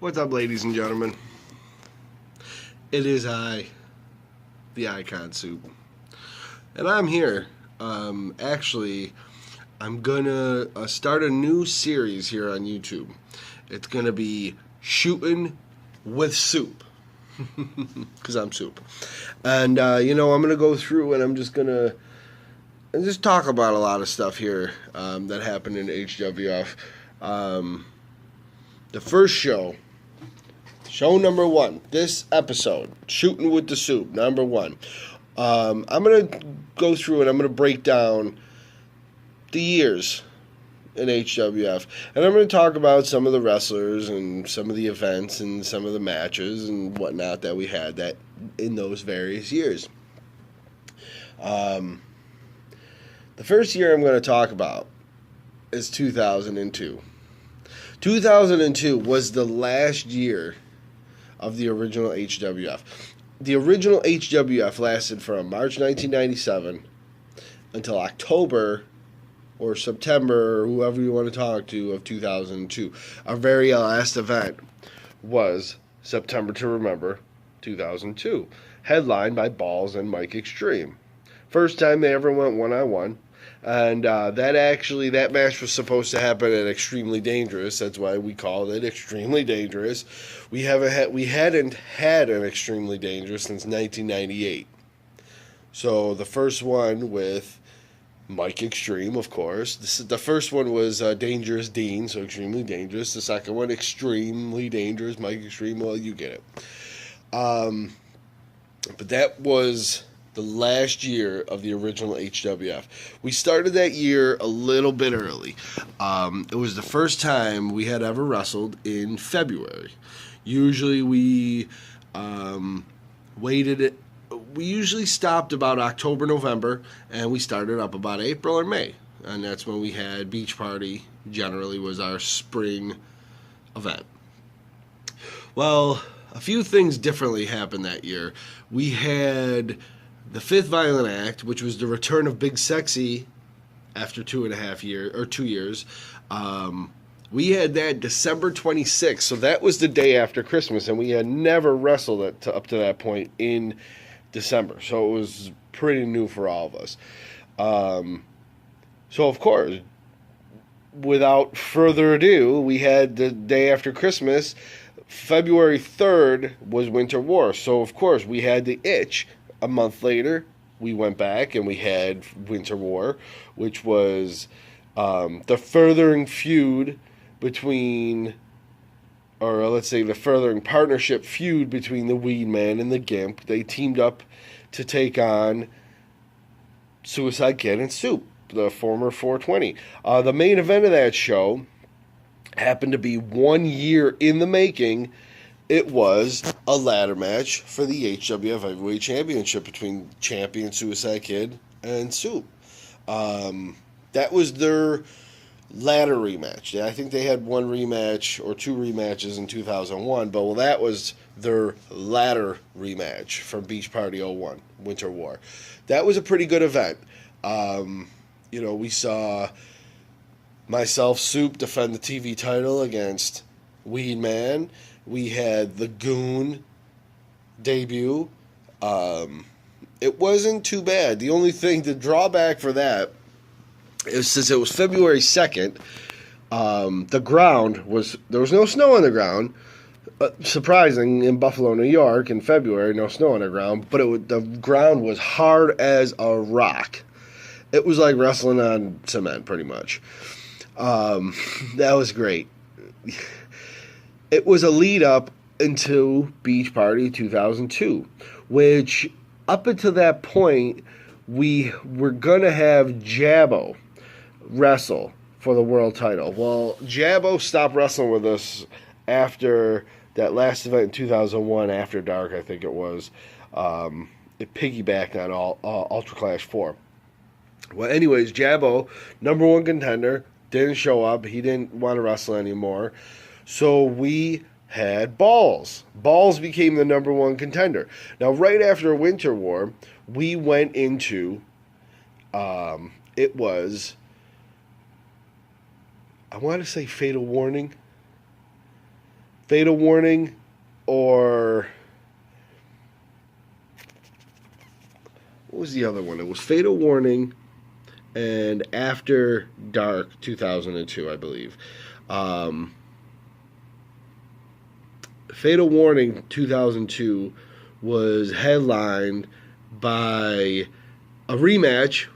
What's up, ladies and gentlemen? It is I, the Icon Soup, and I'm here. Actually, I'm gonna start a new series here on YouTube. It's gonna be Shootin' with Soup, because I'm Soup. And I'm gonna go through and I'm just gonna talk about a lot of stuff here that happened in HWF. The first show number one, this episode, Shootin' with the Soup, number one. I'm going to go through and I'm going to break down the years in HWF. And I'm going to talk about some of the wrestlers and some of the events and some of the matches and whatnot that we had that in those various years. The first year I'm going to talk about is 2002. 2002 was the last year of the original HWF. The original HWF lasted from March 1997 until October or September, or whoever you want to talk to, of 2002. Our very last event was September to Remember 2002, headlined by Balls and Mike Extreme. First time they ever went one-on-one. And that match was supposed to happen at Extremely Dangerous. That's why we called it Extremely Dangerous. We hadn't had an Extremely Dangerous since 1998. So the first one with Mike Extreme, of course. The first one was Dangerous Dean, so Extremely Dangerous. The second one, Extremely Dangerous, Mike Extreme. Well, you get it. But that was the last year of the original HWF. We started that year a little bit early. It was the first time we had ever wrestled in February. Usually we waited. We usually stopped about October, November, and we started up about April or May. And that's when we had Beach Party, generally was our spring event. Well, a few things differently happened that year. We had the Fifth Violent Act, which was the return of Big Sexy after 2 years. We had that December 26th, so that was the day after Christmas, and we had never wrestled up to that point in December, so it was pretty new for all of us. So, of course, without further ado, we had the day after Christmas. February 3rd was Winter War, so, of course, we had the itch. A month later, we went back and we had Winter War, which was the furthering feud between, or let's say the furthering partnership feud between the Weed Man and the Gimp. They teamed up to take on Suicide Kid and Soup, the former 420. The main event of that show happened to be 1 year in the making. It was a ladder match for the HWF Heavyweight Championship between champion Suicide Kid and Soup. That was their ladder rematch. I think they had one rematch or two rematches in 2001, but that was their ladder rematch from Beach Party 01, Winter War. That was a pretty good event. We saw myself, Soup, defend the TV title against Weed Man. We had the Goon debut. It wasn't too bad. The only thing, the drawback for that is since it was February 2nd, the ground was, there was no snow on the ground. Surprising, in Buffalo, New York, in February, no snow on the ground, but the ground was hard as a rock. It was like wrestling on cement, pretty much. That was great. It was a lead-up into Beach Party 2002, which, up until that point, we were going to have Jabbo wrestle for the world title. Well, Jabbo stopped wrestling with us after that last event in 2001, After Dark, I think it was. It piggybacked on Ultra Clash 4. Well, anyways, Jabbo, number one contender, didn't show up. He didn't want to wrestle anymore. So we had Balls. Balls became the number one contender. Now, right after Winter War, we went into, it was, I want to say Fatal Warning. Fatal Warning or what was the other one? It was Fatal Warning and After Dark 2002, I believe. Fatal Warning 2002 was headlined by a rematch.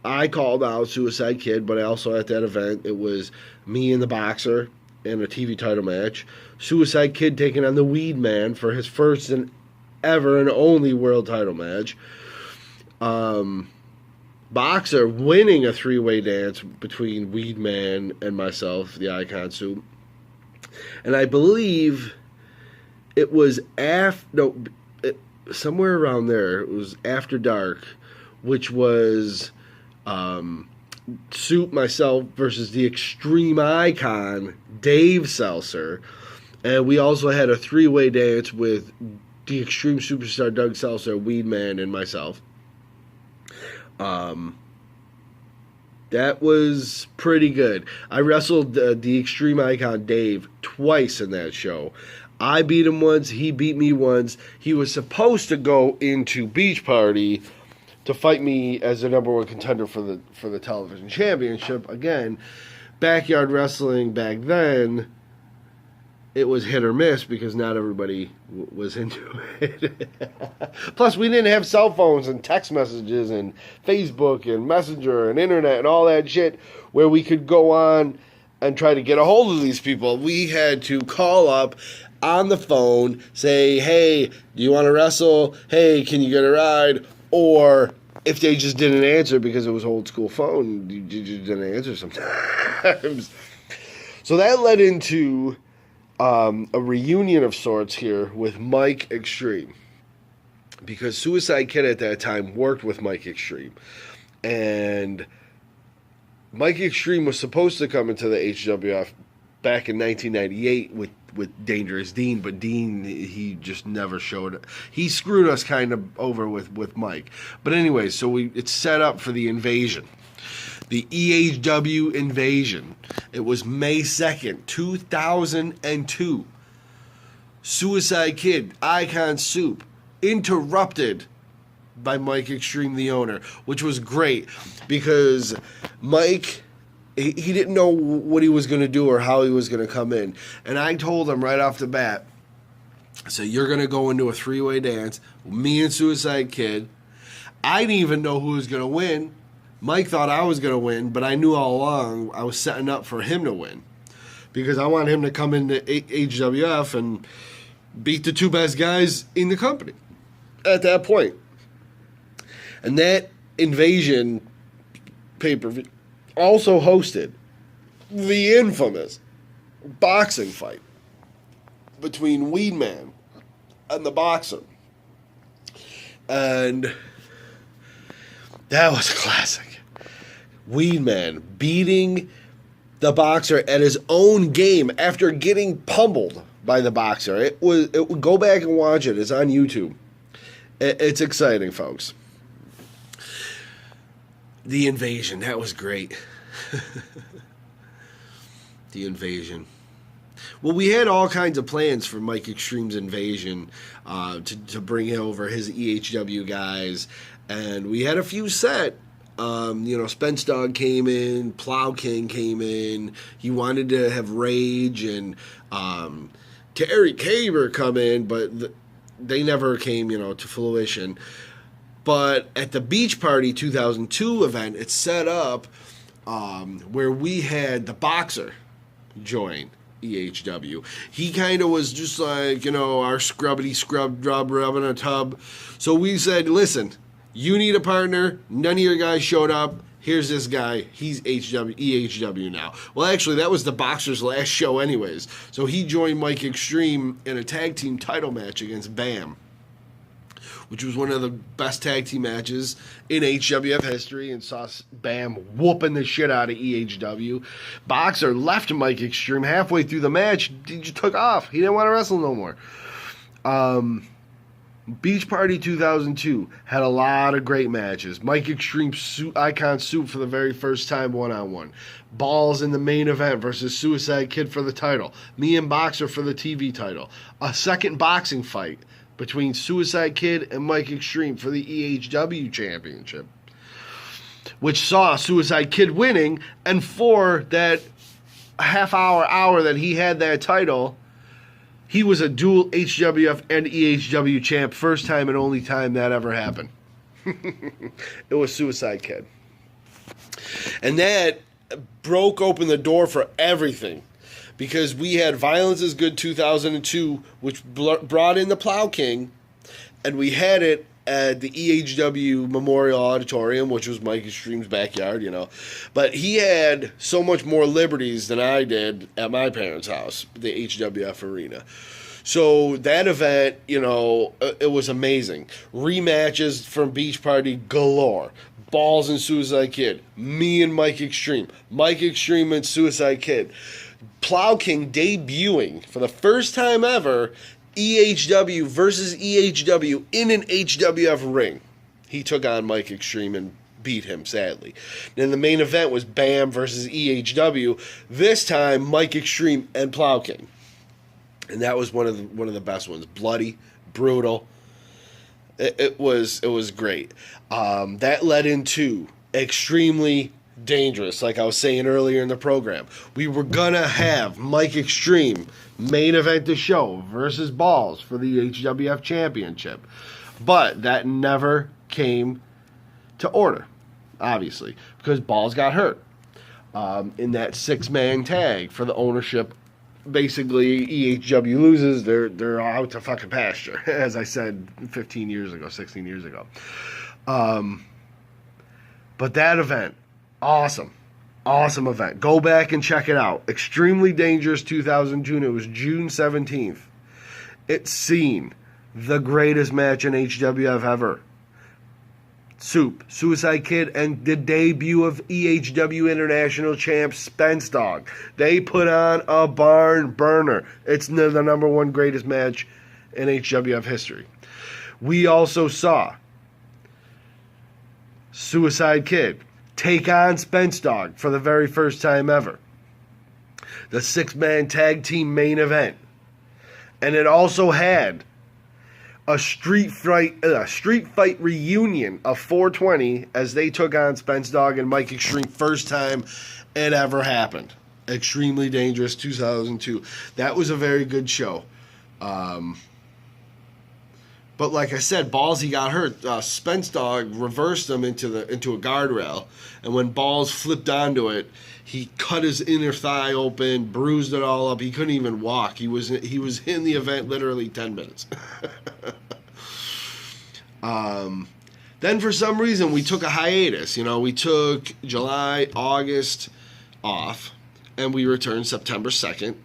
I called out Suicide Kid, but also at that event, it was me and the Boxer in a TV title match. Suicide Kid taking on the Weed Man for his first and ever and only world title match. Boxer winning a three-way dance between Weed Man and myself, the Icon Soup. And I believe it was somewhere around there. It was After Dark, which was Soup, myself versus the Extreme Icon, Dave Seltzer. And we also had a three-way dance with the Extreme Superstar Doug Seltzer, Weed Man, and myself. That was pretty good. I wrestled the Extreme Icon Dave twice in that show. I beat him once. He beat me once. He was supposed to go into Beach Party to fight me as the number one contender for the television championship. Again, backyard wrestling back then, it was hit or miss because not everybody was into it. Plus, we didn't have cell phones and text messages and Facebook and Messenger and internet and all that shit where we could go on and try to get a hold of these people. We had to call up on the phone, say, hey, do you want to wrestle? Hey, can you get a ride? Or if they just didn't answer because it was old school phone, you just didn't answer sometimes. So that led into a reunion of sorts here with Mike Extreme, because Suicide Kid at that time worked with Mike Extreme, and Mike Extreme was supposed to come into the HWF back in 1998 with Dangerous Dean, but Dean, he just never showed up. He screwed us kind of over with Mike. But anyway, so it's set up for the invasion. The EHW invasion. It was May 2nd, 2002. Suicide Kid, Icon Soup, interrupted by Mike Extreme, the owner, which was great because Mike, he didn't know what he was going to do or how he was going to come in. And I told him right off the bat, so you're going to go into a three-way dance, me and Suicide Kid. I didn't even know who was going to win. Mike thought I was going to win, but I knew all along I was setting up for him to win because I wanted him to come into HWF and beat the two best guys in the company at that point. And that invasion pay-per-view also hosted the infamous boxing fight between Weed Man and the Boxer. And that was a classic. Weed Man beating the Boxer at his own game after getting pummeled by the Boxer. It would go back and watch it. It's on YouTube. It's exciting, folks. The invasion, that was great. The invasion. Well, we had all kinds of plans for Mike Extreme's invasion to bring over his EHW guys, and we had a few set. Spence Dog came in, Plow King came in. He wanted to have Rage and Terry Caber come in, but they never came, to fruition. But at the Beach Party 2002 event, it's set up where we had the Boxer join EHW. He kind of was just like, our scrubbity scrub rub in a tub. So we said, listen, you need a partner. None of your guys showed up. Here's this guy. He's EHW now. Well, actually, that was the Boxer's last show anyways. So he joined Mike Extreme in a tag team title match against Bam, which was one of the best tag team matches in HWF history, and saw Bam whooping the shit out of EHW. Boxer left Mike Extreme halfway through the match. He just took off. He didn't want to wrestle no more. Beach Party 2002 had a lot of great matches. Mike Extreme Icon Soup for the very first time one-on-one. Balls in the main event versus Suicide Kid for the title. Me and Boxer for the TV title. A second boxing fight between Suicide Kid and Mike Extreme for the EHW Championship, which saw Suicide Kid winning, and for that hour that he had that title, he was a dual HWF and EHW champ, first time and only time that ever happened. It was Suicide Kid. And that broke open the door for everything, because we had Violence is Good 2002, which brought in the Plow King, and we had it at the EHW Memorial Auditorium, which was Mike Extreme's backyard, But he had so much more liberties than I did at my parents' house, the HWF Arena. So that event, it was amazing. Rematches from Beach Party galore. Balls and Suicide Kid. Me and Mike Extreme. Mike Extreme and Suicide Kid. Plow King debuting for the first time ever, EHW versus EHW in an HWF ring. He took on Mike Extreme and beat him, sadly. Then the main event was BAM versus EHW. This time, Mike Extreme and Plow King. And that was one of the best ones. Bloody, brutal. It was great. That led into Extremely Dangerous, like I was saying earlier in the program. We were going to have Mike Extreme main event the show versus Balls for the HWF Championship. But that never came to order, obviously, because Balls got hurt in that 6-man tag for the ownership. Basically, EHW loses, they're out to fucking pasture, as I said 16 years ago. But that event, awesome event. Go back and check it out. Extremely Dangerous 2002. It was June 17th. It's seen the greatest match in HWF ever. Suicide Kid, and the debut of EHW International Champ Spence Dog. They put on a barn burner. It's the number one greatest match in HWF history. We also saw Suicide Kid take on Spence Dog for the very first time ever. The 6-man tag team main event. And it also had a street fight reunion of 420 as they took on Spence Dog and Mike Extreme, first time it ever happened. Extremely Dangerous 2002. That was a very good show. But like I said, Ballsy got hurt. Spence Dog reversed him into a guardrail, and when Balls flipped onto it, he cut his inner thigh open, bruised it all up. He couldn't even walk. He was in the event literally 10 minutes. Then for some reason we took a hiatus. We took July, August off, and we returned September 2nd,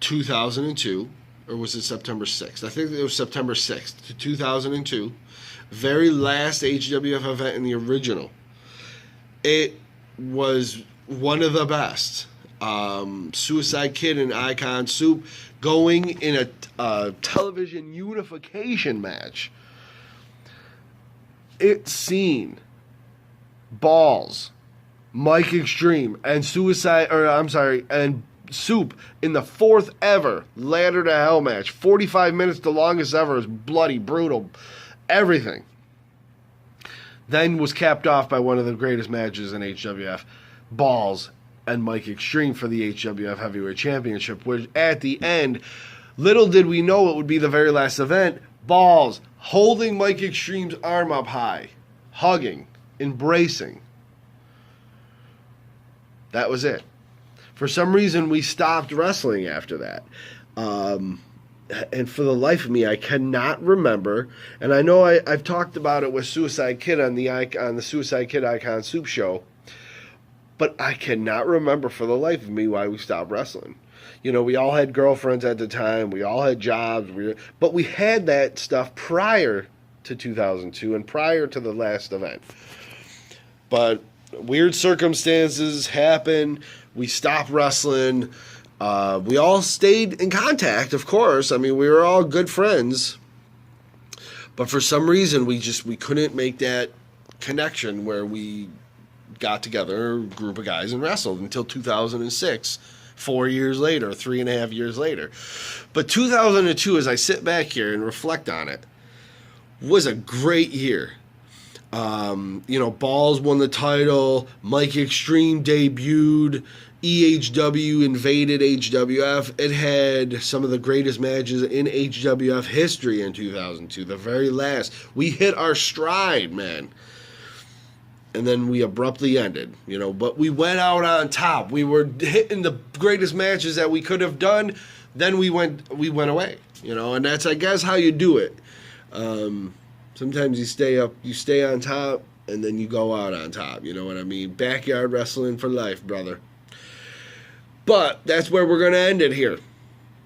2002. Or was it September 6th? I think it was September 6th, 2002. Very last HWF event in the original. It was one of the best. Suicide Kid and Icon Soup going in a television unification match. It's seen Balls, Mike Extreme, and and Soup in the 4th ever Ladder to Hell match. 45 minutes, the longest ever. Is bloody, brutal, everything. Then was capped off by one of the greatest matches in HWF, Balls and Mike Extreme for the HWF Heavyweight Championship, which at the end, little did we know it would be the very last event. Balls holding Mike Extreme's arm up high, hugging, embracing. That was it. For some reason, we stopped wrestling after that. And for the life of me, I cannot remember. And I know I've talked about it with Suicide Kid on the Suicide Kid Icon Soup show. But I cannot remember for the life of me why we stopped wrestling. We all had girlfriends at the time. We all had jobs. But we had that stuff prior to 2002 and prior to the last event. But weird circumstances happened. We stopped wrestling. We all stayed in contact, of course. I mean, we were all good friends. But for some reason, we couldn't make that connection where we got together, a group of guys, and wrestled until 2006, 4 years later, 3.5 years later. But 2002, as I sit back here and reflect on it, was a great year. Balls won the title, Mike Extreme debuted, EHW invaded HWF. It had some of the greatest matches in HWF history in 2002, the very last. We hit our stride, man. And then we abruptly ended, but we went out on top. We were hitting the greatest matches that we could have done. Then we went away, and that's, I guess, how you do it. Sometimes you stay on top, and then you go out on top. You know what I mean? Backyard wrestling for life, brother. But that's where we're going to end it here.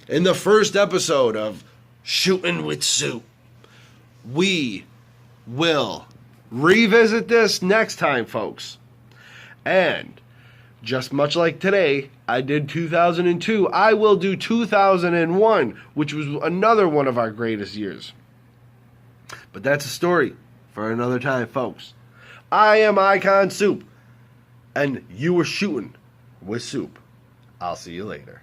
In the first episode of Shootin' with Soup, we will revisit this next time, folks. And just much like today, I did 2002, I will do 2001, which was another one of our greatest years. But that's a story for another time, folks. I am Icon Soup, and you were shooting with Soup. I'll see you later.